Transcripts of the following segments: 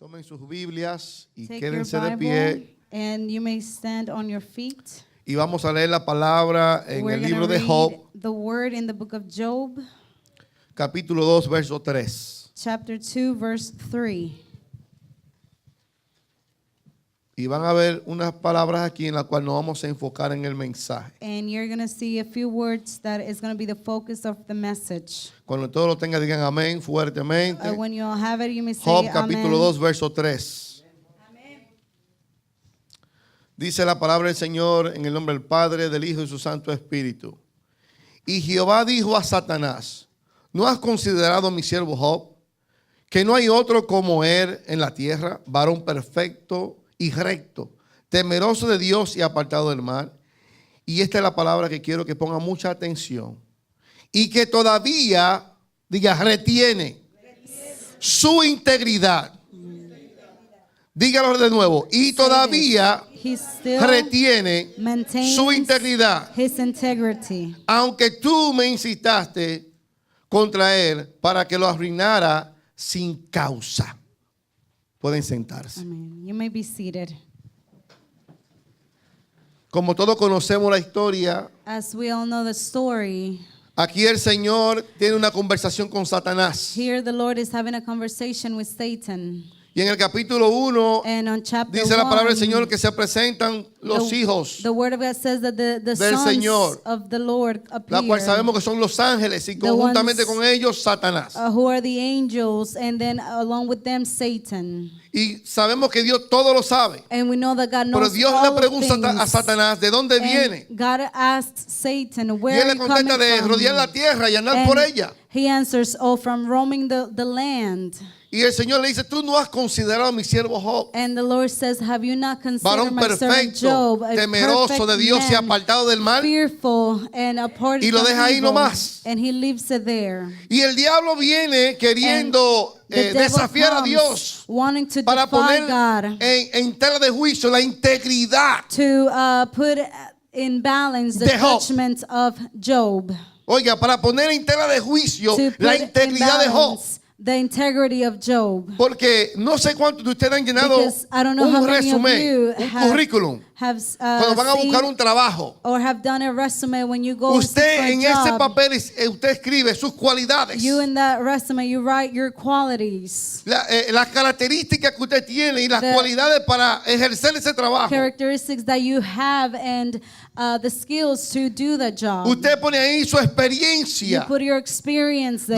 Tomen sus Biblias y Take your quédense de Bible pie. and you may stand on your feet. Y vamos a leer la palabra en We're el gonna libro de read Job, the word in the book of Job, capítulo 2, verso 3. chapter 2, verse 3. Y van a ver unas palabras aquí en las cuales nos vamos a enfocar en el mensaje. And you're going to see a few words that is going to be the focus of the message. Cuando todos lo tengan, digan amén fuertemente. When you all have it, you may say Job, amen. capítulo 2, verso 3. Dice la palabra del Señor en el nombre del Padre, del Hijo y su Santo Espíritu. Y Jehová dijo a Satanás: ¿no has considerado a mi siervo Job, que no hay otro como él en la tierra, varón perfecto y recto, temeroso de Dios y apartado del mal? Y esta es la palabra que quiero que ponga mucha atención. Y que todavía, diga, retiene su integridad. Dígalo de nuevo. Y todavía He still retiene maintains su integridad. his integrity. Aunque tú me incitaste contra él para que lo arruinara sin causa. Pueden sentarse. Amen. You may be seated. Como todos conocemos la historia, As we all know the story, aquí el Señor tiene una conversación con Satanás. here the Lord is having a conversation with Satan. Y en el capítulo 1 And on chapter dice la palabra del 1, Señor que se presentan los hijos, the word of God says that the del sons Señor, of the Lord la cual appear, sabemos que son los ángeles y The conjuntamente ones, con ellos Satanás. who are the angels, and then along with them Satan. Y sabemos que Dios todo lo sabe. And we know that God Pero knows Dios all le of pregunta a things. Satanás de dónde viene. And God asks Satan, Y where él are le you coming contesta de from? rodear la tierra y andar And por ella. he answers, oh, from roaming the land. Y el Señor le dice: tú no has considerado a mi siervo Job, And the Lord says, have you not considered varón my servant Job, perfecto, a temeroso de perfect Dios y man, apartado del mal. fearful and apart Y lo from deja ahí evil, nomás. and he leaves it there. Y el diablo viene queriendo The devil desafiar a comes Dios wanting to para defy poner God, en tela de juicio la integridad. to put in balance the De Job. judgment of Job, Oiga, para poner en tela de juicio to put la in integridad de Job. balance the integrity of Job. Porque no sé cuántos de ustedes han llenado Because I don't know how un many of resumen, you un have currículum, cuando van a seen buscar un trabajo. or have done a resume when you go and seek Usted for a en ese job. papel usted escribe sus cualidades, You in that resume, you write your qualities, las características que usted tiene y las The cualidades para ejercer ese trabajo. characteristics that you have, and the skills to do the job. Usted pone ahí su You experiencia. put your experience there.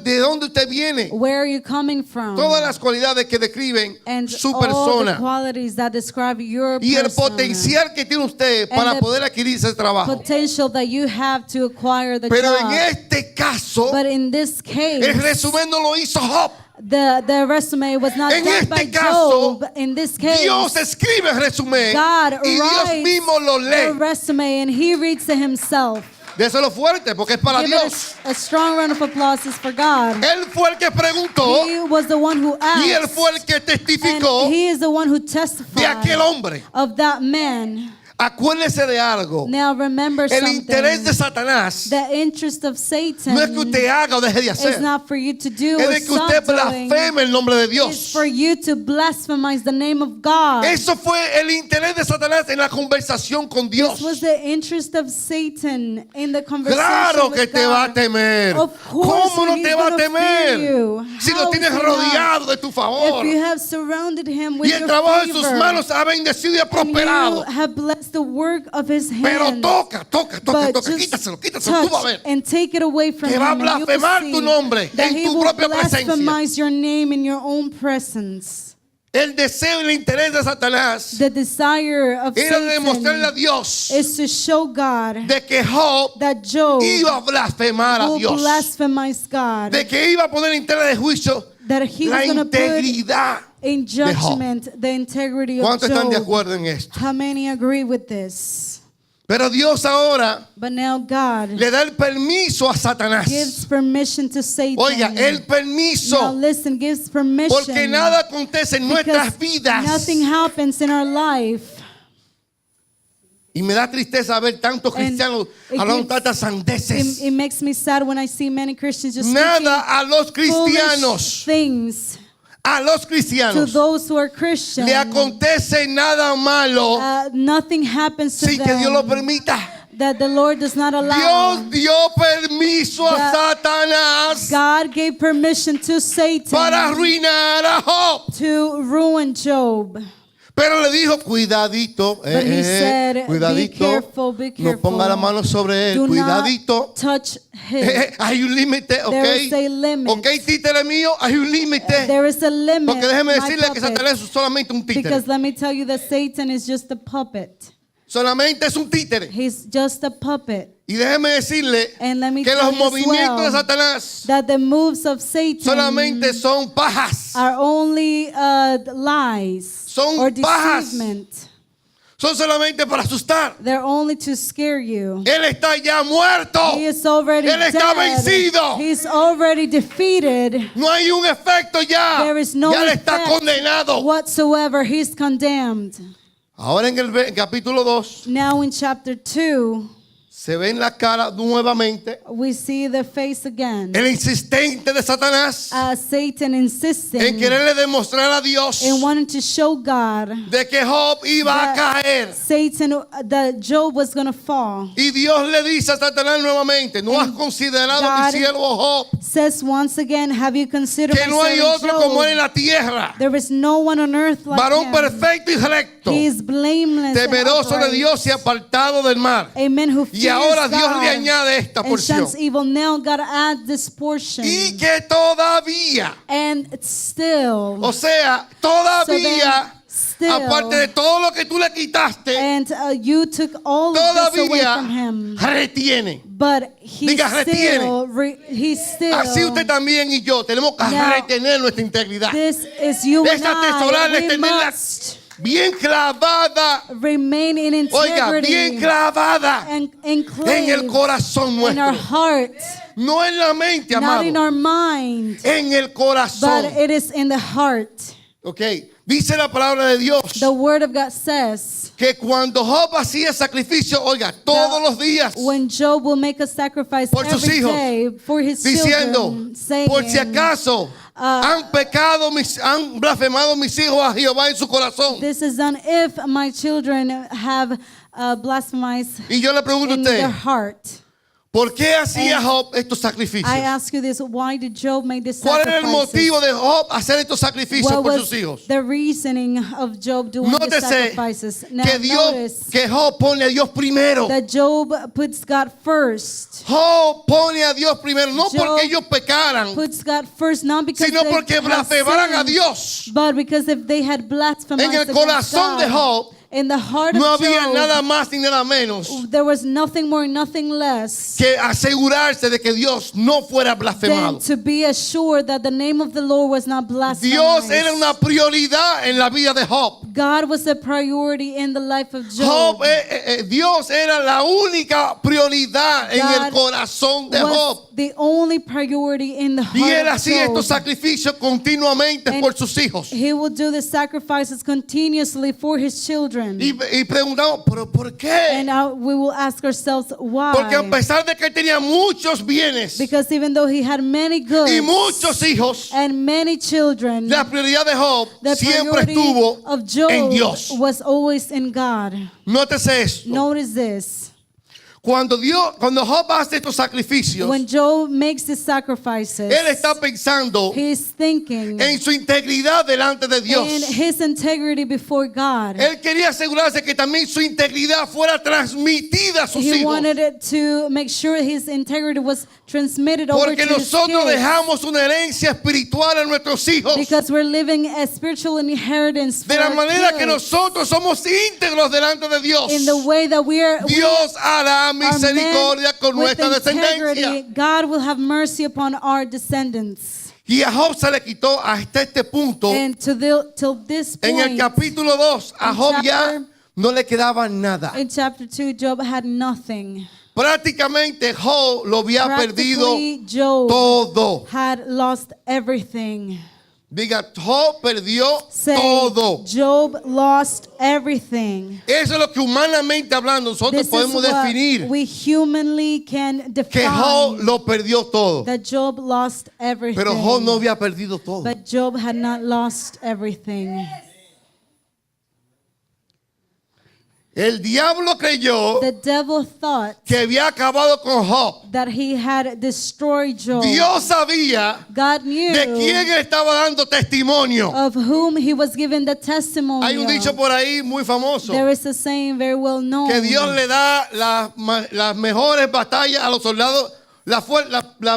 ¿De dónde usted viene? Where are you coming from? Todas las cualidades que describen And su all the persona qualities that describe your y el persona. potencial que tiene usted para the poder adquirir ese trabajo. Potential that you have to acquire the Pero job. en este caso, But in this case, el resumen no lo hizo Job. the resume was not En done by este caso, Job. In this case, Dios escribe el resumen God y Dios writes mismo lo the lee. resume and he reads it himself. Déselo fuerte porque es para Give Dios. it a strong round of applause is for God. Él fue el que preguntó He was the one who y él asked, fue el que testificó and he is the one who de testified aquel hombre. of that man. Acuérdese de algo. Now remember El something. interés de Satanás The interest of Satan no es que usted haga o deje de is hacer. not for you to do Es or de que usted stop doing. blasfeme el nombre de It's Dios. for you to blasphemize the name of God. Eso fue el interés de Satanás en la conversación con Dios. This was the interest of Satan in the conversation Claro que with te va a God. temer. Of course, ¿Cómo no he's te va a gonna temer? fear you. Si lo How tienes is he not? rodeado de tu favor. If you have surrounded him with Y el your trabajo de sus favor, manos ha bendecido y ha and prosperado. you have blessed the work of his Pero hands. toca, But quítaselo, just tú vas a ver. touch and take it away from Que him, va a and you will blasfemar see tu nombre that en he tu will propia presencia. blasphemize your name in your own presence. El deseo y el interés de Satanás The desire of era de demostrarle a Satan Dios is to show God de que Job that Job iba a blasfemar a will Dios. blasphemize God, De que iba a poner en tela de juicio that he la was going to put integridad. in judgment the integrity of ¿Cuántos están de Job. acuerdo en esto? How many agree with this? Pero Dios ahora But now God le da el permiso a Satanás. gives permission to Satan. Oiga, el Now permiso. listen, gives permission. Porque nada acontece en nuestras because vidas. nothing happens in our life. Y me da tristeza ver tantos And cristianos it hablando gives- tantas sandeces. It makes me sad when I see many Christians just Nada a los speaking foolish cristianos. things. a los to cristianos those who are Christians, le acontece nada malo nothing happens to sin que Dios lo them permita. that the Lord does not allow. Dios dio permiso a Satanás God gave permission to Satan para arruinar a Job. to ruin Job. Pero le dijo, cuidadito, But he said, cuidadito, be careful, be no careful. ponga la mano sobre él, Do cuidadito. not touch him. Hay un límite, ok. There is a limit. Ok, títere mío, hay un límite. There is a limit, Porque déjeme my decirle que puppet. Satanás es solamente un títere. Because let me tell you that Satan is just a puppet. Solamente es un títere. He's just a puppet. Y déjeme decirle And let me que tell los you as movimientos de well Satanás that the moves of Satan solamente son pajas. are only lies Son or pajas. deceivement. Son solamente para asustar. They're only to scare you. Él está ya muerto. He is already Él está dead. vencido. He's already defeated. No hay un efecto ya. There is no Ya le está effect condenado. whatsoever. He's condemned. Ahora en el capítulo 2 Now in chapter 2, se ve en la cara nuevamente we see the face again. el insistente de Satanás Satan insisting en quererle demostrar a Dios and wanting to show God de que Job iba a that caer. that Job was going to fall. Y Dios le dice a Satanás nuevamente, ¿no has considerado God mi siervo Job? Says once again, have you considered Que my no hay servant otro como él en Job? la tierra. There is no one on earth like Varón him. perfecto y recto, He is blameless and temeroso de upright. Dios y apartado del mal. Amen. Who Y fears ahora Dios God le añade esta and porción. shuns evil. Now God adds this portion. Y que todavía, And still, o sea, todavía, still, aparte de todo lo que tú le quitaste, and you took all of this away todavía from him. retiene. But he Diga, still, he's Así still, usted también y yo tenemos que Now, retener nuestra integridad. this is you and Esa atesorarla, I. We tenerla must bien clavada, remain in oiga, integrity bien clavada and en el enclaved corazón in our nuestro. heart, No en la mente, not in amado, our mind, en el but corazón. it is in the heart. Ok, dice la palabra de Dios The word of God says que cuando Job hacía sacrificio, oiga, todos los días, when Job will make a sacrifice por sus every hijos, day for his diciendo, children, saying, por si acaso han pecado, han blasfemado mis hijos a Jehová en su corazón. this is done if my children have blasphemized Y yo le pregunto a in their usted, heart. ¿por qué hacía Job estos sacrificios? I ask you this, why did Job make this ¿Cuál era el sacrifice? motivo de Job hacer estos sacrificios What por was sus hijos? the reasoning of Job doing the Nótese sacrifices? Now que notice que Job pone a Dios primero. that Job puts God first. Job pone a Dios primero, no Job porque ellos pecaran, Puts God first, not because sino they porque have blasfemaran a sinned, Dios. but because if they had blasphemed En el against corazón de God, Job in the heart no of había Job, nada más ni nada menos there was nothing more, nothing less que asegurarse de que Dios no fuera than blasfemado. to be assured that the name of the Lord was not blasphemed. Dios era una prioridad en la vida de Job. God was a priority in the life of Job. Job, Dios era la única prioridad en el God corazón de was Job. the only priority in the Y él heart of hacía estos Job. sacrificios continuamente And por sus hijos. He will do the sacrifices continuously for his children. Y preguntamos, ¿pero por qué? And we will ask ourselves Porque a why. pesar de que él tenía muchos bienes Because even though he had many goods y muchos hijos, and many children, la prioridad de Job the siempre priority estuvo of Job en Dios. was always in God. Nótese esto. Notice this. Cuando Job hace estos sacrificios, When Job makes the sacrifices, él está pensando he's thinking en su integridad delante de Dios. in his integrity before God. Él quería asegurarse que también su integridad fuera transmitida a sus He hijos. wanted it to make sure his integrity was transmitted over Porque to his nosotros kids. dejamos una herencia espiritual a nuestros hijos. Because we're living a spiritual inheritance for De la our manera que kids. nosotros somos íntegros delante de Dios. In the way that we are Dios hará are misericordia men con with nuestra integrity, descendencia. God will have mercy upon our descendants. Y a Job se le quitó hasta este punto. And till this En el point, capítulo 2, a in Job ya chapter- no le quedaba nada. in chapter 2, Job had nothing. Prácticamente Job lo había perdido Practically, Job todo. had lost everything. Diga, Job perdió Say, todo. Job lost everything. Eso es lo que humanamente hablando nosotros This is podemos what definir. we humanly can Que Job define. lo perdió todo. That Job lost everything. Pero Job no había perdido todo. But Job had not lost everything. El diablo creyó The devil thought que había acabado con Job. that he had destroyed Job. Dios sabía God knew de quién él estaba dando testimonio. of whom he was given the testimony. Hay un dicho por ahí muy famoso There is a saying very well known que Dios le da las mejores batallas a los soldados, las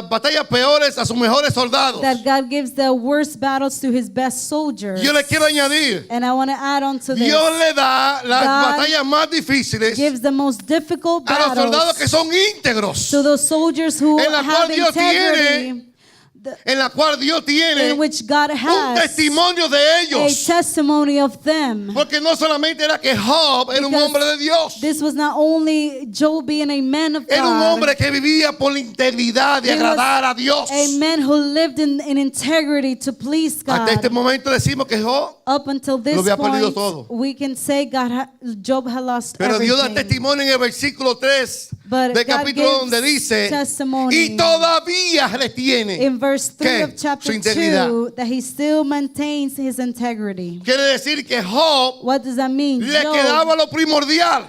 batallas peores a sus mejores soldados. that God gives the worst battles to his best soldiers. Yo le quiero añadir, And I want to add on to this. Dios le da las God batallas más difíciles gives the most difficult a los soldados que battles son íntegros, to those soldiers who En la cual have Dios integrity, en la cual Dios tiene in which God un has testimonio de a ellos. testimony of them. Porque no solamente era que Job era un Because hombre de Dios, This was not only Job being a man of era un God, hombre que vivía por la integridad de He was agradar a Dios. a man who lived in integrity to please God. Hasta este momento decimos que Job, Up until this lo había perdido point, todo. we can say Job had lost pero Dios da everything. testimonio en el versículo 3 But del God capítulo gives donde dice, testimony y todavía retiene. In verse 3 ¿Qué? of chapter Su integridad. 2, that he still maintains his integrity. Quiere decir que Job What does that mean? le Job quedaba lo primordial.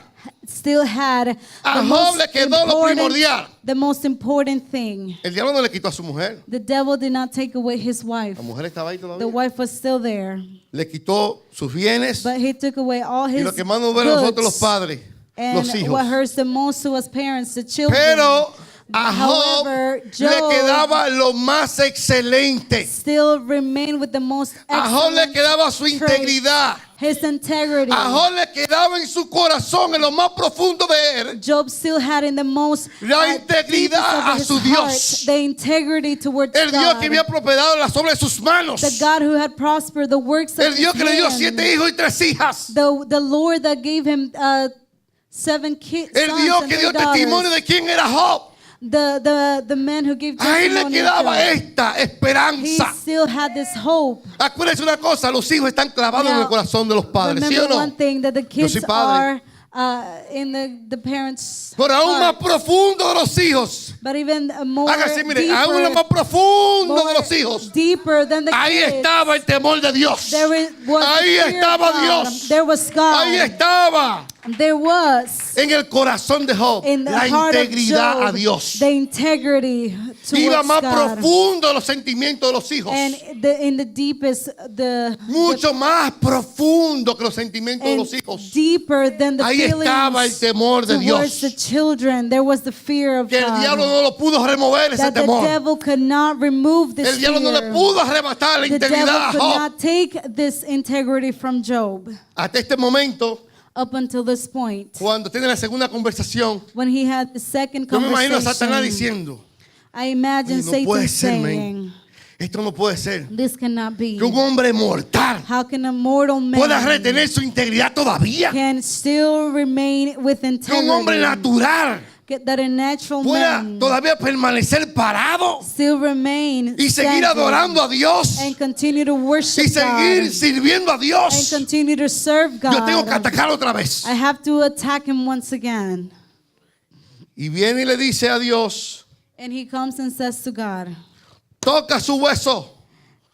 still had A the Job most le quedó lo primordial. the most important thing. El diablo no le quitó a su mujer. The devil did not take away his wife. La mujer estaba ahí The todavía. wife was still there. Le quitó sus bienes. But he took away all Y his lo que más nos duele a nosotros los goods. padres, And los hijos. what hurts the most to us parents, the children. Pero a Job However, le Job quedaba lo más excelente. still remained with the most A Job le excellent quedaba su trait, integridad. his integrity. A Job le quedaba en su corazón, en lo más profundo de él, Job still had in the most La deepest integridad of a his su heart, Dios. the integrity towards el Dios God. que había prosperado las obras de sus manos. The God who had prospered the works of El Dios his que le dio hands. 7 hijos y 3 hijas. The Lord that gave him 7 kids. El Dios que dio testimonio de quién era Job. The man who gave A él le testimony of quedaba Job. esta He esperanza. still had this hope. Acuérdense una cosa, los hijos están clavados en el Now, corazón de los padres, ¿sí o Remember no? one thing, that the kids soy padre. are in the parents' Pero aún más heart. profundo de los hijos. But even more Hágase, mire, deeper, aún lo más profundo de more los hijos. deeper than the Ahí kids. estaba el temor de Dios. Was Ahí the fear of estaba God. Dios. There was God. Ahí estaba There was en el corazón de Job in the la heart of integridad Job, a Dios. the integrity Iba towards más God. profundo de los sentimientos de los hijos. And in the deepest, Mucho más profundo que los sentimientos de and los hijos. deeper than the Ahí feelings estaba el temor de towards Dios. the children, there was the fear of Que el God. diablo no lo pudo remover ese That the temor. devil could not remove this El diablo no le fear. pudo arrebatar la The integridad devil a could Job. not take this integrity from Job. Hasta este momento, Up until this point, cuando tiene la segunda conversación, when he had the second yo me imagino a Satanás conversation, diciendo, I imagine "Oye, no puede Satan ser, saying, man. Esto no puede ser. this cannot be. Que un hombre mortal How can a mortal pueda man retener su integridad todavía. can still remain with Que un hombre integrity? natural That a natural pueda man todavía permanecer parado still remain y seguir standing adorando a Dios and continue to worship y seguir God sirviendo a and Dios. continue to serve Yo tengo que God. atacarlo otra vez. I have to attack him once again. Y viene y le dice a Dios, And he comes and says to God, toca su hueso,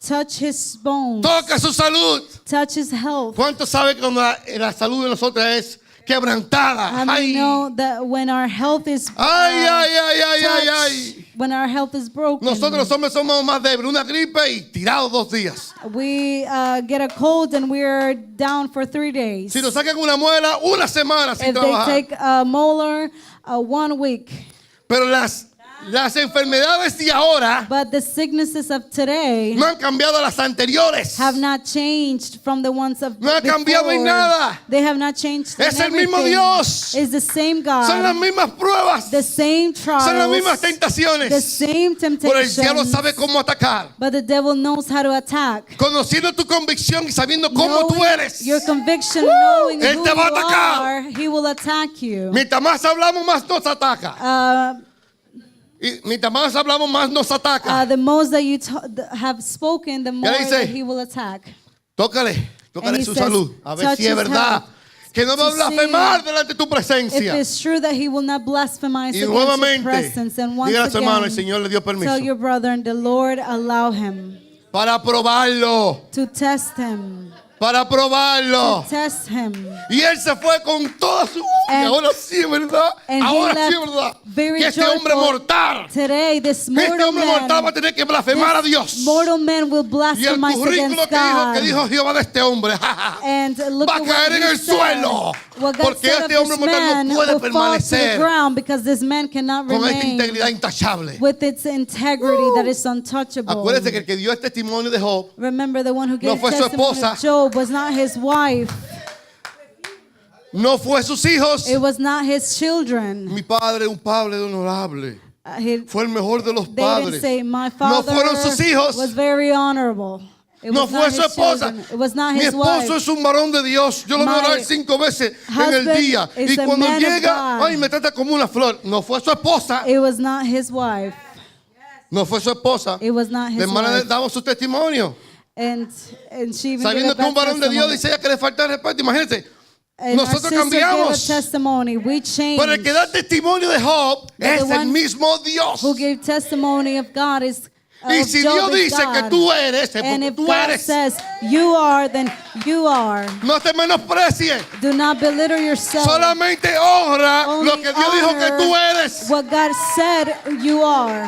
touch his bones, toca su salud. touch his health. ¿Cuántos saben que cuando la salud de nosotros es quebrantada? How many know that when our health is Ay, ay, ay, ay, ay, touched, ay. when our health is broken, Nosotros los hombres somos más débiles. Una gripe y tirado 2 días. we get a cold and we're down for 3 days. Si nos sacan una muela, una semana sin If they trabajar. take a molar, 1 week. Pero las enfermedades de ahora But the sicknesses of today no han cambiado a las anteriores. have not changed from the ones of No ha cambiado en before. nada. They have not changed. Es in el mismo everything. Dios. It's the same Son las God. mismas pruebas. The same Son las mismas trials. The tentaciones. same Pero el diablo temptations. sabe cómo atacar. But the devil knows how to attack. Conociendo tu convicción y sabiendo cómo tú Knowing eres. your conviction, knowing Él who te you va a atacar. are, he will attack you. Mientras más hablamos, más nos ataca. Uh, Y mientras más hablamos, más nos ataca. the most that you have spoken, the more dice? that he will attack. Tócale And he su says, salud. A ver touch si es his verdad. health. Que no va a To blasfemar see delante de tu If presencia. it's true that he will not blasphemize Y against your nuevamente, presence, and once dígale a su hermano, el again, Señor le dio tell permiso your brother and the Lord allow him para probarlo. to test him. Para probarlo. Test him. Y él se fue con toda su... Y And- ahora sí es verdad. and he Ahora sí es left verdad. very Que este hombre joyful. mortal. Today, this Este mortal hombre mortal va a man, tener que blasfemar a Dios. this mortal man will Y el blasphemize currículo against que God. dijo Jehová de este hombre And look va a at what caer en he el said. suelo. What God Porque said este of hombre this mortal man no puede will fall to the permanecer ground, because this man cannot con esta remain integridad intachable. with its integrity that is untouchable. Acuérdese que el que dio el testimonio de Job Remember, the one who gave fue su testimony esposa. of Job was not his wife. no fue sus hijos. It was not his children. Mi padre, un padre honorable. Fue el mejor de los They didn't padres. say my No father fueron sus hijos. was very honorable. It No was fue not su his esposa. children. It was not Mi his esposo wife. es un varón de Dios. Yo lo veo My orar 5 veces en el husband día. is Y a cuando man of llega, God. ay, me trata como una flor. No fue su esposa. It was not his wife. No fue su esposa. It was not his La hermana le wife. damos su testimonio. And she even gave Sabiendo a que un bad varón de Dios testimony. dice ella que le falta el respeto. Imagínense. And our Nosotros sister gave a cambiamos. testimony. We changed. Pero el que da testimonio de Job But es the el one mismo Dios. Who gave testimony of God is Y si Dios dice que tú eres, es and porque if tú God eres. says you are, then you are. No te menosprecies. Do not belittle yourself. Solamente honra Only lo que Dios dijo que tú honor eres. what God said you are.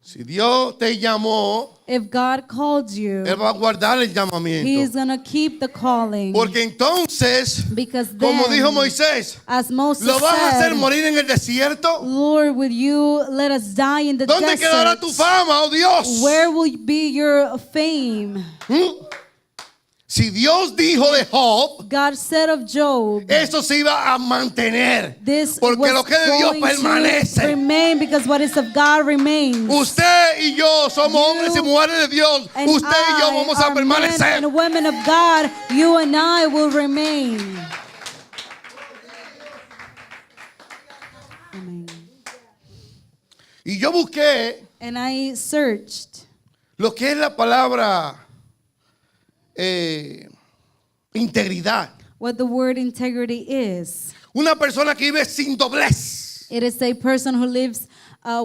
Si Dios te llamó, If God called you, Él va a guardar el He is llamamiento. going to keep the calling. Porque entonces, Because como then, dijo Moisés, as Moses ¿lo vas a hacer said, morir en el desierto? Lord, will you let us die in the ¿Dónde quedará desert? tu fama, oh Dios? Where will be your fame? Si Dios dijo de Job, God said of Job, eso se iba a mantener. this Porque was lo que es de Dios going permanece. to remain, because what is of God remains. Usted y yo somos hombres y mujeres de Dios. And Usted y yo vamos a are men permanecer. and women of God. You and I will remain. Amen. Y yo busqué And I searched lo que es la palabra integridad. what the word integrity is. Una persona que vive sin doblez. It is a person who lives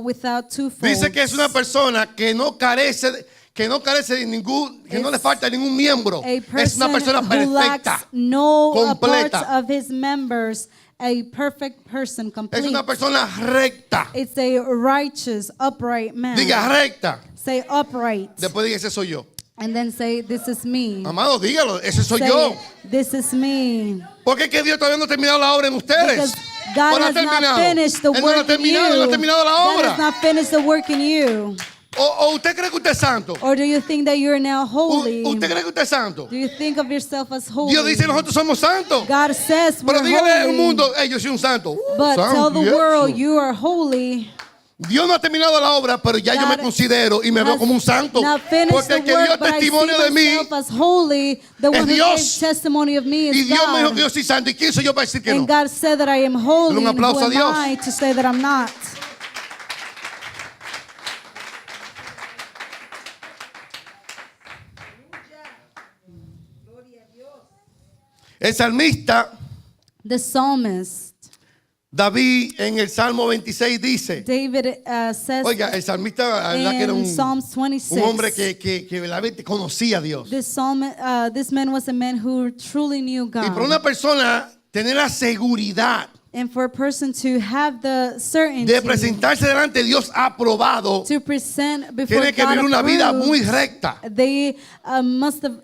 without two faults. Dice que es una persona que no carece de ningún, que no le falta ningún miembro. A Es una persona person who lacks perfecta. no parts completa. of his members. A perfect person, Es complete. una persona recta. It's a righteous, upright man. Diga recta. Say upright. Después diga, ese soy yo. And then say, this is me. Amado, dígalo, ese soy Say yo. it, this is me. Porque es que Dios todavía no ha terminado la obra en ustedes. Because God ¿O la ha has not terminado? finished the Él no la ha work in you. terminado, Él no ha terminado la God obra. has not finished the work in you. O usted cree que usted es santo. Or do you think that you're now holy? Usted cree que usted es santo. Do you think of yourself as holy? Dios dice nosotros somos santos. God says we're Pero dígale al holy. mundo, yo soy un santo. But Santo, tell the y eso. world you are holy. Dios no ha terminado la obra, pero ya yo me God considero y me veo has como un santo. not finished Porque el the que dio work, but I testimonio see de mí myself as holy. The one who gave Dios. testimony of me y is Dios me dijo God. que yo soy santo. ¿Y quién soy yo para decir que And no? God said that I am holy. Dale un And who aplauso a am Dios. I to say that I'm not? El salmista The psalmist, David en el Salmo 26 dice, David says oiga, el salmista la verdad que era in Psalms un 26, hombre que verdaderamente conocía a Dios. this man was a man who truly knew Y para God. una persona tener la seguridad And for a person to have the certainty de presentarse delante de Dios aprobado, to present before tiene que God vivir una vida approved, muy recta.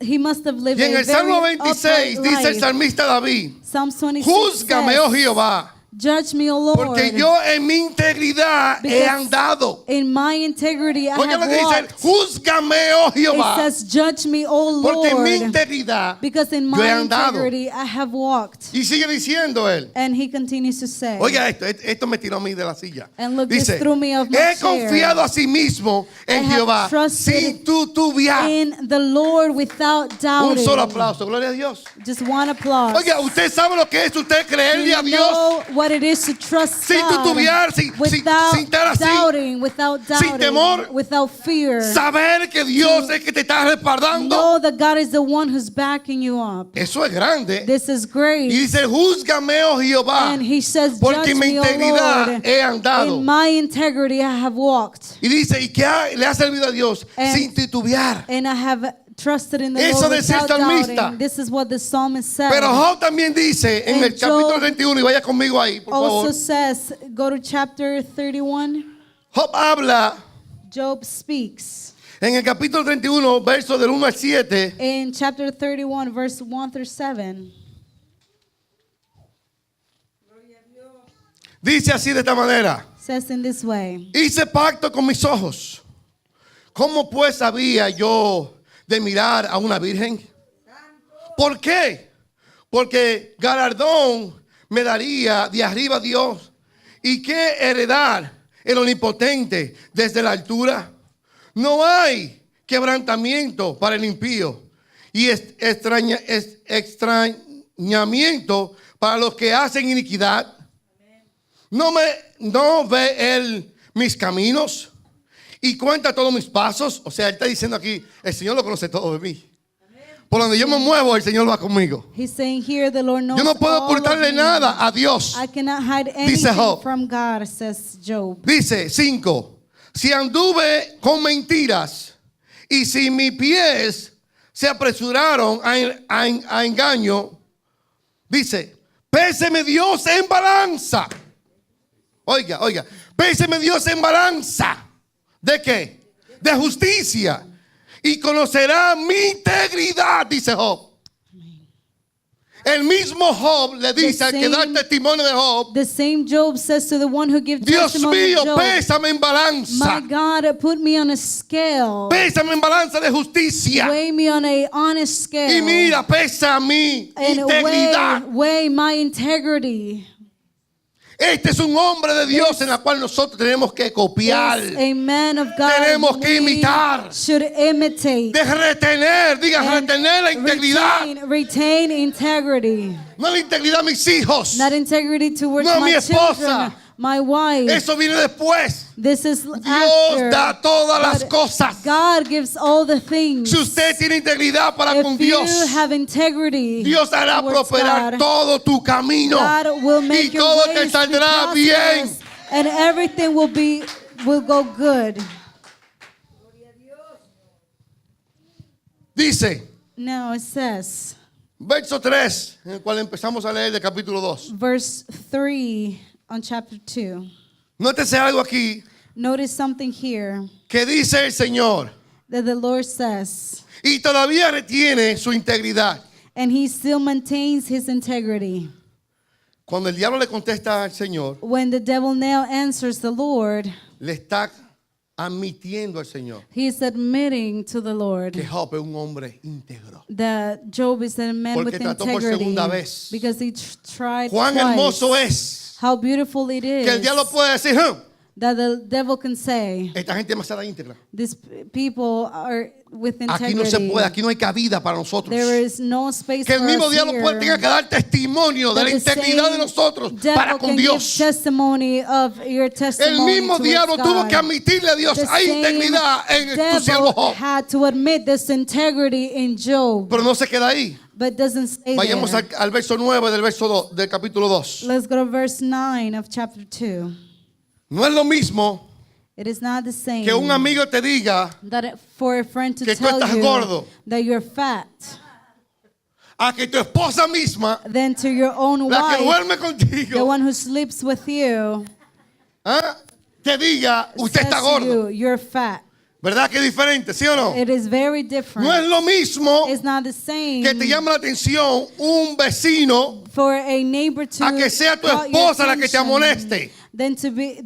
he must have lived Y en a el Salmo very 26 upright dice el life. salmista David, Psalms 26 júzgame, oh says, Jehová, Judge me, O Lord. Porque yo en mi integridad he Because andado. in my integrity I Oiga lo have que dice, walked. júzgame, oh It Jehová. says, judge me, O Porque en mi Lord. integridad Because in yo he my andado. integrity I have walked. Y sigue diciendo él. And he continues to say, Oiga esto me tiró a mí de la silla. and look, Dice, this threw me off my he chair. confiado a sí mismo en I have Jehová trusted sin tutubiar. in the Lord without Un doubting. solo aplauso, gloria a Dios. Just one applause. Oiga, usted sabe lo que es usted Do creerle you a Dios know what it is to trust sin God tutubiar, sin estar así, doubting, without sin temor, without fear. saber que Dios es que te está respaldando. Know that God is the one who's backing you up. Eso es grande. This is Y great. dice, júzgame, oh Jehová, And he says, porque judge en mi me, O integridad Lord. he andado. In my integrity I have walked. Y dice, ¿y qué le ha servido a Dios? And- Sin titubear. And I have trusted in the Eso Lord decía el without salmista. doubting. This is what the psalmist said. Pero Job también dice en And el capítulo Job 31, y vaya conmigo ahí, por also favor. says, go to chapter 31. Job habla Job speaks. en el capítulo 31, verso del 1 al 7. In chapter 31, verse 1 through 7. Dice así de esta manera. Says in this way. Hice pacto con mis ojos. ¿Cómo pues había yo de mirar a una virgen? ¿Por qué? Porque galardón me daría de arriba Dios. ¿Y qué heredar el omnipotente desde la altura? No hay quebrantamiento para el impío y extrañamiento para los que hacen iniquidad. No ve él mis caminos y cuenta todos mis pasos. O sea, él está diciendo aquí, el Señor lo conoce todo de mí. Por donde yo me muevo, el Señor va conmigo. He's saying here the Lord knows Yo no puedo all of ocultarle me. nada a Dios. I cannot hide Dice anything Job. from God, says Job. Dice 5. Si anduve con mentiras y si mis pies se apresuraron a engaño, dice, péseme Dios en balanza. Oiga, péseme Dios en balanza. ¿De qué? De justicia. Y conocerá mi integridad, dice Job. El mismo Job le dice al que da el testimonio de Job, The same Job says to the one who gives Dios testimony mío, of Job, pésame en balanza. my God, put me on a scale. Pésame en balanza de justicia. Weigh me on a honest scale. Y mira, pesa mi and integridad. weigh my integrity. Este es un hombre de Dios en la cual nosotros tenemos que copiar. Is a man of God Tenemos que we imitar. should imitate. De retener, diga And retener la integridad. retain integrity. No la integridad de mis hijos. Not integrity towards No, my mi esposa. children, my wife. Eso viene después. This is Dios after. da todas las But cosas. God gives all the things. Si usted tiene integridad para con If you Dios, have integrity, Dios hará towards prosperar God, todo tu camino. God will Y make your todo te ways be saldrá bien. prosperous, and everything will go good. Dice, Now it says, verso 3, en el cual empezamos a leer del capítulo 2. verse 3 on chapter 2. Nótese algo aquí Notice something here que dice el Señor. that the Lord says, Y todavía retiene su integridad. and he still maintains his integrity. Cuando el diablo le contesta al Señor, When the devil now answers the Lord, le está admitiendo al Señor he is admitting to the Lord que Job es un hombre íntegro. that Job is a man Porque with trató por integrity segunda vez. because he tried Cuán twice. hermoso es How beautiful it que el is diablo puede decir, that the devil can say, esta gente es demasiado íntegra. these people are with Aquí no se integrity. puede, aquí no hay cabida para nosotros. There is no space Que el for mismo us diablo here. tenga que dar testimonio de That la the integridad de same nosotros devil para con can Dios. give testimony of your El testimony mismo towards diablo tuvo God. que admitirle a Dios, The hay same integridad en tu siervo devil Job. had to admit this integrity in Job, Pero no se queda ahí. but doesn't stay Vayamos there. al verso 9 del capítulo 2. Let's go to verse 9 of chapter 2. No es lo mismo It is not the same que un amigo te diga that for a friend to que tú tell estás you gordo. that you're fat a que tu esposa misma, than to your own la que wife, duerme the contigo, one who sleeps with you, te diga, usted says está to gordo. you, you're fat. ¿Verdad que es diferente, sí o no? It is very different. No es lo mismo It's not the same que te llama la atención un vecino for a neighbor to a que sea tu call your esposa la que te attention amoneste.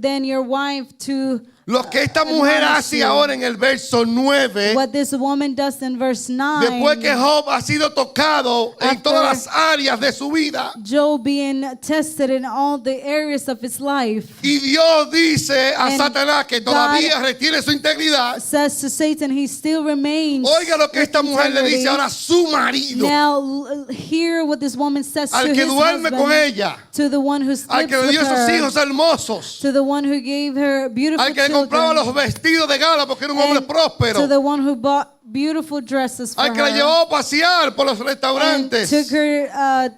than your wife to Lo que esta mujer hace ahora en el verso 9, what this woman does in verse 9. después que Job ha sido tocado en After todas las áreas de su vida, Job being tested in all the areas of his life, y Dios dice a And Satanás que todavía God retiene su integridad. says to Satan he still remains. Oiga lo que esta mujer le dice integrity. ahora a su marido, Now hear what this woman says al to que his duerme husband, con ella, to the one who al sleeps que le with dio esos her, hijos hermosos, to the one who gave her beautiful al que le compraba los children, vestidos de gala porque era un hombre and próspero, to the one who bought beautiful dresses for al que la her, llevó a pasear por los and restaurantes. took her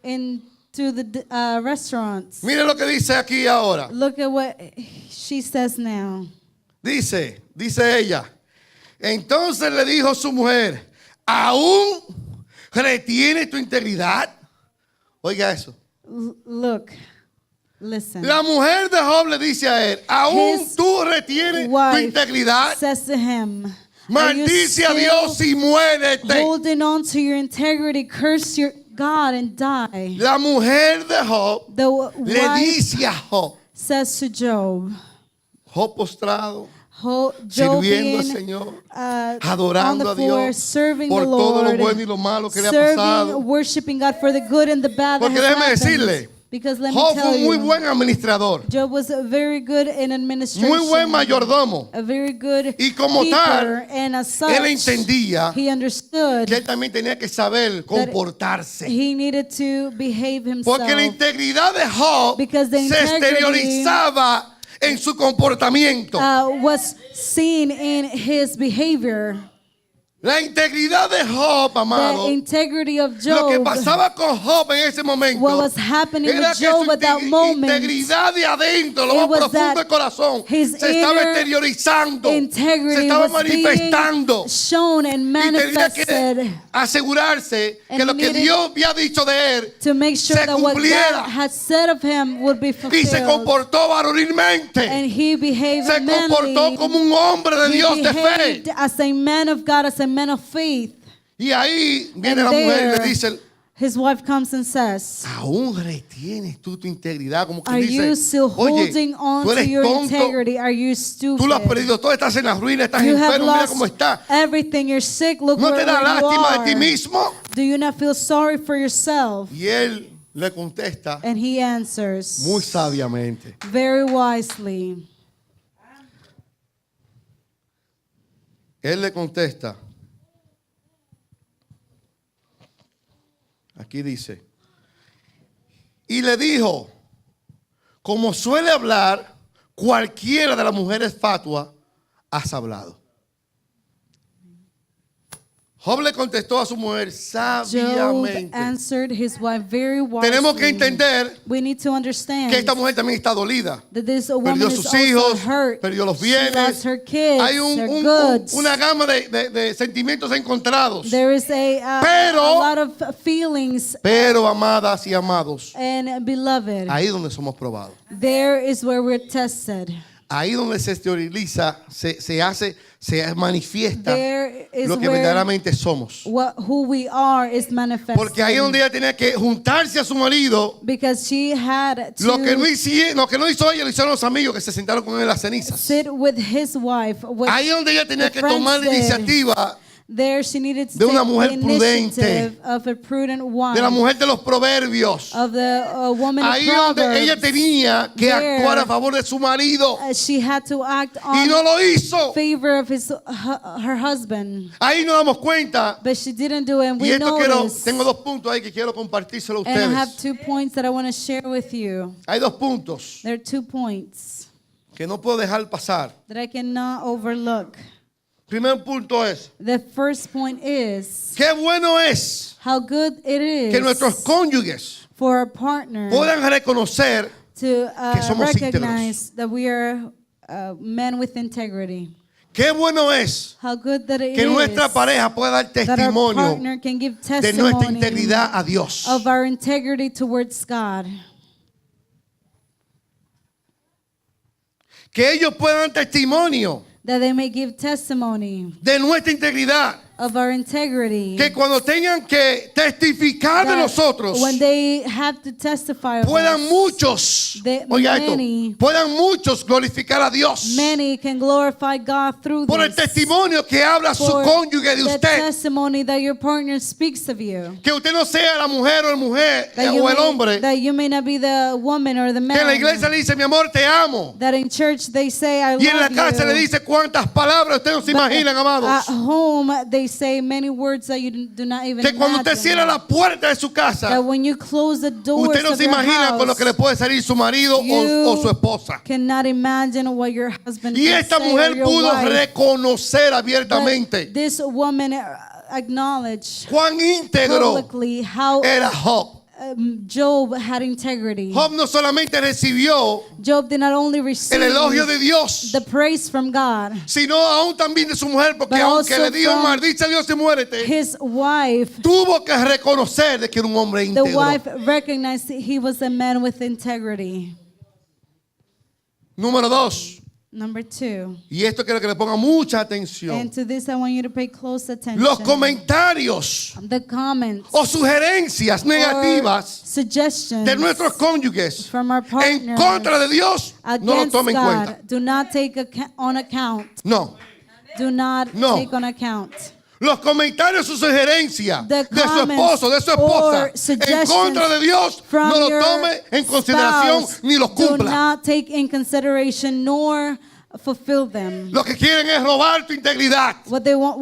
into the restaurants. Mire lo que dice aquí ahora. Look at what she says now. Dice ella. Entonces le dijo su mujer, ¿aún retiene tu integridad? Oiga eso. Look, listen. La mujer de Job le dice a él, ¿aún His tú retienes tu wife integridad? says to him, "Are you Maldice a still Dios y muérete. holding on to your integrity? Curse your God and die." La mujer de Job The le wife dice a Job, says to Job, Job postrado, Job sirviendo al being, Señor, on adorando the a floor, Dios serving por the todo lo Lord, bueno y lo malo que le ha pasado. serving, worshiping God for the good and the bad that Porque has déjeme happened. decirle, Because let Job me fue tell un muy you, buen administrador, Job was very good in administration, muy buen mayordomo. a very good Y como keeper, tal, and as such, Él entendía he understood que él también tenía que saber comportarse. he needed to behave himself. Porque la integridad de Job Because the se integrity, exteriorizaba en su comportamiento. was seen in his behavior. La integridad de Job, amado, The integrity of lo que Job, pasaba con Job en ese momento what was happening era with que Job su at that moment, integridad de adentro, lo it más was profundo that del corazón, his se estaba inner exteriorizando, se integrity estaba was manifestando. being shown and Y tenía que manifested asegurarse And que lo que needed Dios había dicho de él to make sure se that what cumpliera. God had said of him would be Y se fulfilled. comportó varonilmente. And he behaved Se comportó manly. como un hombre de He Dios de fe. behaved as a man of God, as a man of faith. Y ahí viene And la mujer y le there, dice, his wife comes and says, ¿aún retienes tú tu integridad? Como que "Are you dice, still oye, holding on tú to eres your tonto, integrity? Are you tú lo has stupid? perdido todo, estás en la ruina, estás You have enfermo, mira lost cómo estás. everything. You're sick. Look ¿No te where da you lástima de ti are. mismo? Do you not feel sorry for yourself?" Y él le contesta And he answers muy sabiamente. very wisely. Él le contesta. Aquí dice. Y le dijo, como suele hablar cualquiera de las mujeres fatuas, has hablado. Job le contestó a su mujer Job sabiamente. answered his wife very wisely. Tenemos que entender We need to understand que esta mujer también está dolida. that this woman Perdió is sus also hijos, hurt. perdió los She bienes. lost her kids, Hay her goods. una gama de sentimientos encontrados. There is a lot of feelings. Pero, amadas y amados, And beloved, ahí donde somos probados. there is where we're tested. Ahí donde se exterioriza, se manifiesta There is lo que where verdaderamente somos. who we are is manifested. Porque ahí donde ella tenía que juntarse a su marido, Because she had to lo que no hizo ella, lo hicieron los amigos que se sentaron con él en las cenizas. sit with his wife. With Ahí donde ella tenía the que tomar la friends iniciativa there she needed to de una take mujer the initiative prudente, of a prudent wife, de la mujer de los proverbios. of the woman Ahí of donde Proverbs. ella tenía que There, actuar a favor de su marido She had to act y on no lo hizo. favor of her husband, Ahí nos damos cuenta. but she didn't do it. And Y we esto noticed, tengo dos puntos ahí que quiero compartírselo a and I have ustedes. 2 points that I want to share with you. Hay dos puntos There are 2 points que no puedo dejar pasar. that I cannot overlook. Primer punto es, The first point is qué bueno es how good it is que nuestros cónyuges for a partner puedan reconocer to que somos recognize that we are men with integrity. qué bueno es How good that it que nuestra is pareja pueda dar that our testimonio partner can give de nuestra testimony integridad a Dios. of our integrity towards God. Que ellos puedan dar testimonio that they may give testimony de nuestra integridad. of our integrity. Que cuando tengan que testificar de That nosotros, when they have to testify of puedan us, muchos, oiga esto, puedan muchos glorificar a Dios many can glorify God through por el this. testimonio que habla su For cónyuge de the usted. testimony that your partner speaks of you. Que usted no sea la mujer o el mujer That o el hombre that you may not be the woman or the man. que en la iglesia le dice, mi amor, te amo. That in church they say, I Y en la love casa you. le dice cuántas palabras ustedes no se imaginan, At amados. home they say many words that you do not even Que cuando usted imagine. cierra la puerta de su casa, That when you close the doors usted no of se your imagina con lo que le house, puede salir su marido o su esposa. cannot imagine what your husband Y can esta say or mujer your pudo wife. reconocer But abiertamente this woman acknowledged cuán íntegro publicly how era Job. Job had integrity. Job no solamente recibió Job did not only receive el elogio de Dios, the praise from God, sino aún también de su mujer, porque But aunque also le dijo from maldice a Dios y muérete, his wife. tuvo que reconocer de que era un hombre The íntegro. wife recognized that he was a man with integrity. Número 2, Number 2. y esto quiero que le ponga mucha atención. And to this I want you to pay close attention. Los comentarios The comments o sugerencias negativas or suggestions de nuestros cónyuges from our en partners contra de Dios, no lo against tomen en cuenta. God do not take on account. No. Do not No. take on account. Los comentarios o sugerencias The de su comments esposo, de su or esposa, en suggestions contra de Dios, from no lo your tome en consideración spouse ni los do cumpla. not take in consideration nor fulfill them. Lo que quieren es robar tu integridad. What they want,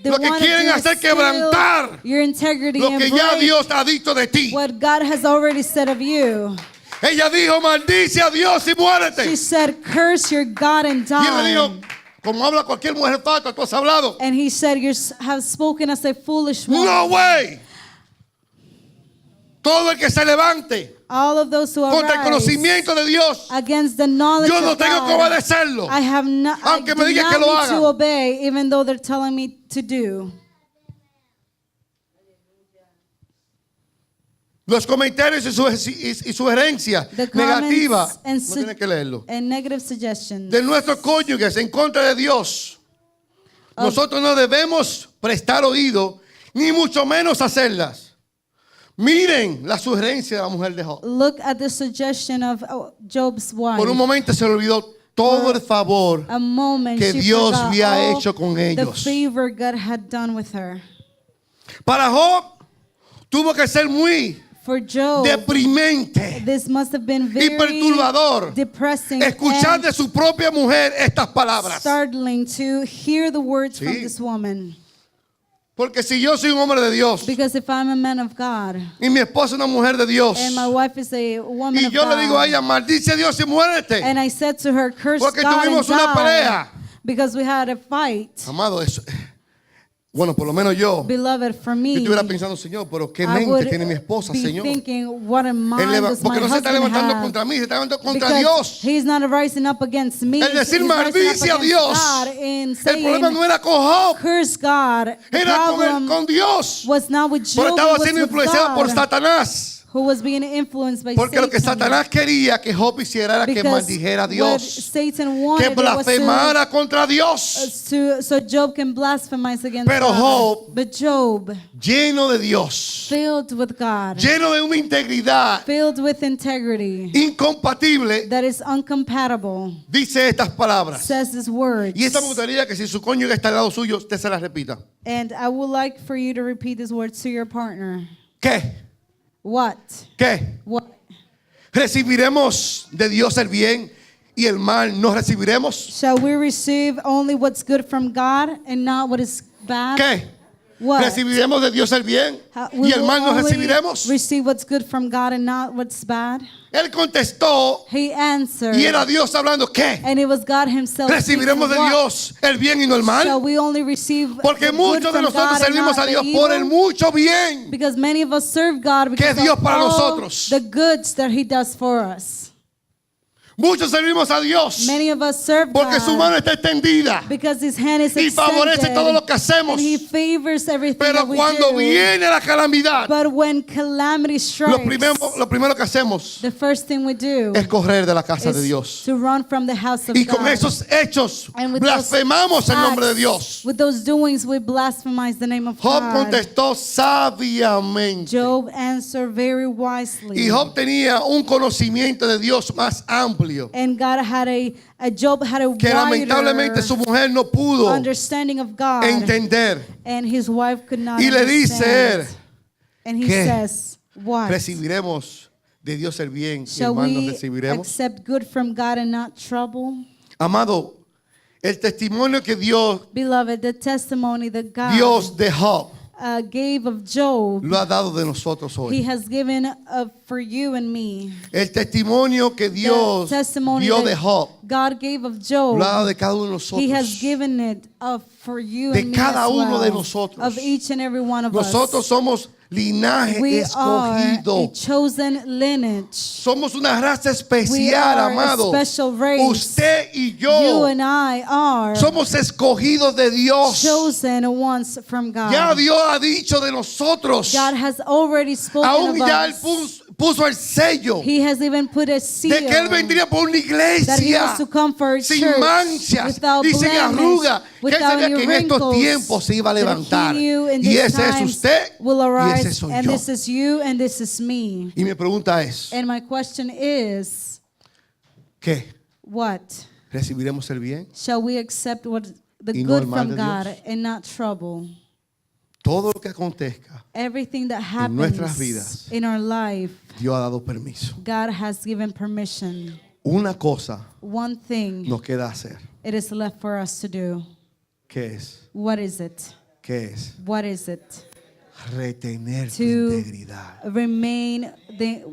they Lo que want to quieren do hacer is steal quebrantar your integrity Lo and que ya break Dios ha dicho de ti. what God has already said of you. Ella dijo, maldice a Dios y muérete. She said, curse your God and Y él le die. dijo, como habla cualquier mujer falta, tú has hablado. And he said, you have spoken as a foolish woman. No way. Todo el que se levante All of those who contra el arise conocimiento de Dios, against the knowledge yo no of tengo que God, obedecerlo. I have not, I Aunque me do digan not que lo need to haga. obey, even though they're telling me to do. Los comentarios y sugerencias The negativas, comments and, no tiene que leerlo, and negative suggestions de nuestros cónyuges en contra de Dios, nosotros no debemos prestar oído, ni mucho menos hacerlas. Miren la sugerencia de la mujer de Job. Look at the suggestion of Job's wife. Por un momento se le olvidó todo el favor A moment que she Dios forgot había all hecho con the ellos. favor God had done with her. Para Job tuvo que ser muy For Job, deprimente this must have been y very perturbador depressing escuchar and de su propia mujer estas palabras. startling to hear the words from Sí. this woman. Porque si yo soy un hombre de Dios Because if I'm a man of God y mi esposa es una mujer de Dios and my wife is a woman y of yo le digo a God, ella, maldice a Dios y muérete. and I said to her, curse Porque God and tuvimos una die, pelea. because we had a fight. Amado, eso, bueno, por lo menos yo Beloved, for yo me, estuviera pensando, Señor, pero qué I mente would tiene mi esposa, be Señor. thinking, what a mind does my Porque no se está husband levantando have? contra mí, se está levantando contra Because Dios. he's not rising up against me. El decir he's rising up maldice a against Dios. God in El saying, problema no era con Job, curse God. The era problem con Dios. was not with Pero Job, estaba it was siendo with influenciado por God, Satanás. who was being influenced by Porque lo que Satan. Satanás quería que Job hiciera era que Because maldijera a what Dios, Satan que wanted was blasfemara contra Dios. so Job can blasphemize against Pero God. Job, But Job, lleno de Dios, filled with God, lleno de una integridad filled with integrity incompatible, that is incompatible, dice estas palabras. says his words. Y esta me gustaría que si su cónyuge está al lado suyo, usted se las repita. And I would like for you to repeat these words to your partner. ¿Qué? What? ¿Qué? What? ¿Recibiremos de Dios el bien y el mal no recibiremos? Shall we receive only what's good from God and not what is bad? ¿Qué? What? ¿Recibiremos de Dios el bien We y el will mal no only recibiremos? receive what's good from God and not what's bad. Él contestó He answered. y era Dios hablando. ¿Qué? And it was God himself. ¿Recibiremos de speaking. What? Dios el bien y no el mal? Shall we only receive Porque the good muchos de from nosotros God and servimos not a Dios the por el evil? mucho bien. Because many of us serve God because Que Dios of para all nosotros. the goods that He does for us. Muchos servimos a Dios Many of us serve porque su God mano está extendida because His hand is y favorece todo lo que hacemos. and He favors everything Pero that we cuando do. viene la calamidad, But when calamity strikes, lo primero que hacemos the first thing we do es correr de la casa de is Dios. to run from the house of Y con God. esos hechos And with blasfemamos those el nombre de acts, Dios. with those doings, we blasphemize the name of Job God. contestó sabiamente. Job answered very wisely. Y Job tenía un conocimiento de Dios más amplio And God had Job had a que lamentablemente su wider mujer no pudo understanding of God, entender. and his wife could not Y le dice understand. él, And he ¿qué? says, "What? recibiremos de Dios el bien y el Shall mal nos we recibiremos. accept good from God and not trouble?" Amado, el testimonio que Beloved, the testimony that God Dios de Job gave of Job, lo ha dado de nosotros He hoy. has given for you and me. El testimonio que Dios The testimony dio de that Job God gave of Job, lo ha dado de cada uno de He has nosotros. given it for you De and me cada as uno de well, nosotros. of each and every one of Nosotros us. somos linaje We are escogido. a chosen lineage. Somos una raza We especial, are a amado. special race. Usted y You yo and I are somos escogidos de Dios. chosen ones from God. Ya Dios ha dicho de nosotros. God has already spoken Aún of ya Él us. puso el sello He has even put a de seal que Él vendría por una that He iglesia was to come for a sin church manchas without y sin blemish, arruga. Que Él without sabía any que en estos wrinkles, tiempos se iba a that levantar. He knew in Y these ese es times usted will y arise, ese soy and yo. this is you and this is me. Y mi pregunta es, And my question is, ¿qué? what? ¿Recibiremos el bien? Shall we accept what the Y no el good mal from de God Dios. and not trouble? Todo lo que acontezca, Everything that nuestras vidas. happens in our life, Dios ha dado permiso. God has given permission. Una cosa One thing nos queda hacer. it is left for us to do. ¿Qué es? What is it? ¿Qué es? What is it? Retener tu To integridad. remain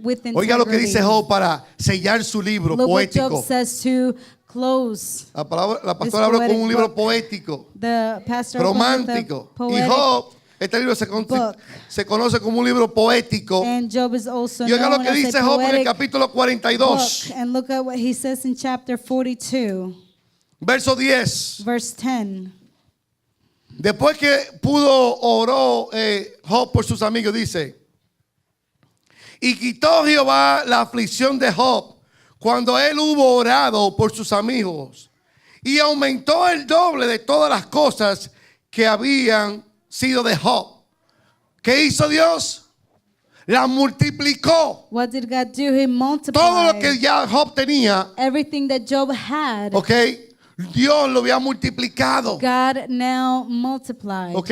with integrity. Oiga lo que dice Job para sellar su libro Look what Job poético. says to close. La pastora This habló con un poetic libro book. poético, The pastor opened with a romántico. Y poetic Job, este libro book. se conoce como un libro poético. And Job is also Y oiga lo known que as dice a Job en el poetic capítulo 42, book. And look at what he says in chapter 42, verso 10. verse 10. Después que oró Job por sus amigos, dice: y quitó Jehová la aflicción de Job cuando él hubo orado por sus amigos, y aumentó el doble de todas las cosas que habían sido de Job. ¿Qué hizo Dios? La multiplicó. What did God do? He multiplied Todo lo que ya Job tenía, everything that Job had. ok, Dios lo había multiplicado. God now multiplied. ¿Ok?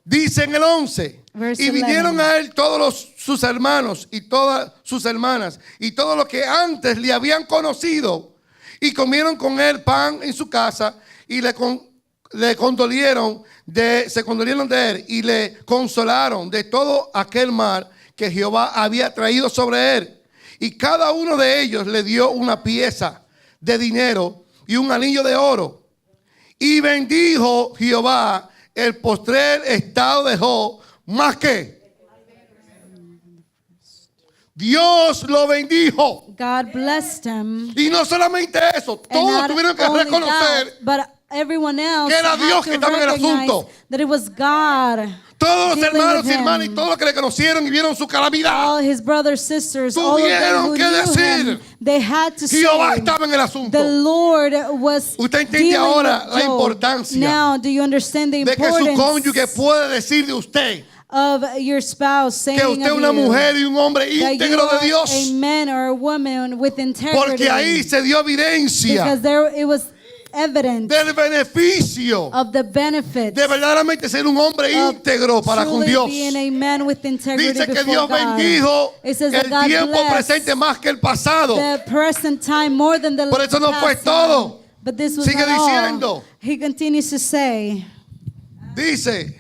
Dice en el 11. Verse Y vinieron 11. a él todos sus hermanos y todas sus hermanas y todos los que antes le habían conocido, y comieron con él pan en su casa, y se condolieron de él y le consolaron de todo aquel mal que Jehová había traído sobre él. Y cada uno de ellos le dio una pieza de dinero y un anillo de oro. Y bendijo Jehová el postrer estado de Job más que Dios lo bendijo. God blessed him. Y no solamente eso, And todos not tuvieron que only reconocer that, but everyone else que era had Dios to que estaba en el recognize asunto. that it was God. Todos los dealing hermanos with y hermanas y him. todos los que le conocieron y vieron su calamidad. All his brothers, sisters, all of them Tuvieron who que knew decir, him, they had to say, Jehová estaba en el the asunto. Lord was Usted entiende dealing ahora with la Job. importancia Now, do you understand the de que su importance cónyuge puede decir de usted of your spouse saying que usted es of una you mujer y un hombre that you íntegro de are Dios? a man or a woman with integrity? Porque ahí se dio evidencia Because there it was evident del beneficio of the benefit de verdaderamente ser un hombre of íntegro para con truly Dios. being a man with integrity Dice que before Dios God. bendijo It says that el God tiempo blessed presente más que el pasado. the present time more than the Por eso no past fue time. todo. But this was Sigue not all. diciendo. He continues to say, Dice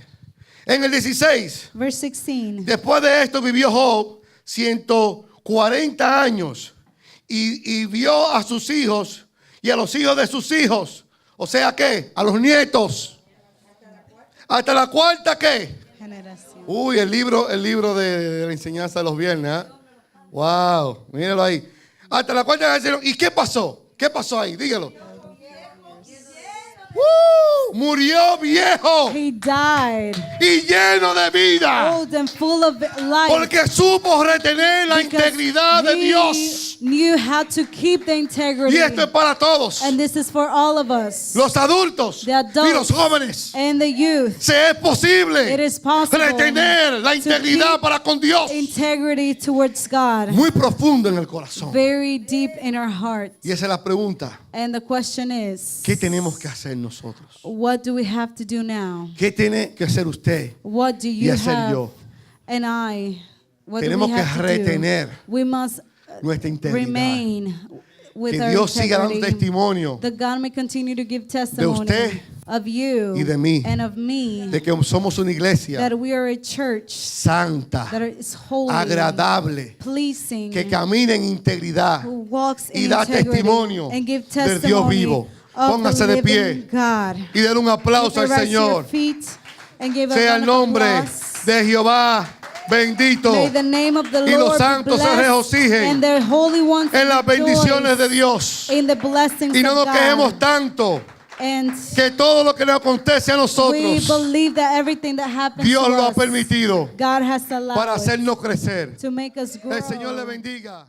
en el 16: verse 16. después de esto vivió Job 140 años y vio a sus hijos y a los hijos de sus hijos. O sea que a los nietos. Hasta la cuarta ¿qué? Generación. Uy, el libro de la enseñanza de los viernes. ¿Eh? Wow, míralo ahí. Hasta la cuarta generación. ¿Y qué pasó? ¿Qué pasó ahí? Dígalo. Murió viejo He died y lleno de vida. old and full of life. Porque supo retener la Because integridad de he Dios. knew how to keep the integrity. Y esto es para todos. And this is for all of us. Los adultos The adults y los jóvenes. and the youth. Se es posible It is possible retener la to integridad keep para con Dios. integrity towards God. Muy profundo en el corazón. Very deep in our heart. Y esa es la pregunta. And the question is, ¿Qué tenemos que hacer nosotros? what do we have to do now? ¿Qué tiene que hacer usted? What do Y you hacer have yo. and I? What do Tenemos we que have to retener do? We must nuestra integridad. remain with Que our Dios siga dando integrity. testimonio That God may continue to give testimony usted of you y de mí. and of me. De que somos una iglesia That we are a church santa, that is holy, agradable, pleasing, que camina en integridad who walks y in da integrity testimonio and give del Dios testimony vivo. of Póngase the de living pie God. y denle un aplauso al Rise to your Señor. feet and give Sea an el nombre applause. de Jehová bendito. May the name of the Y los Lord be santos se blessed, regocijen and their holy ones en las bendiciones de rejoice Dios. in the blessings Y no of nos quejemos God. tanto And que todo lo que nos acontece a we nosotros, believe that everything that happens Dios to lo ha us, permitido God has allowed para it hacernos crecer. to make us grow. El Señor le bendiga.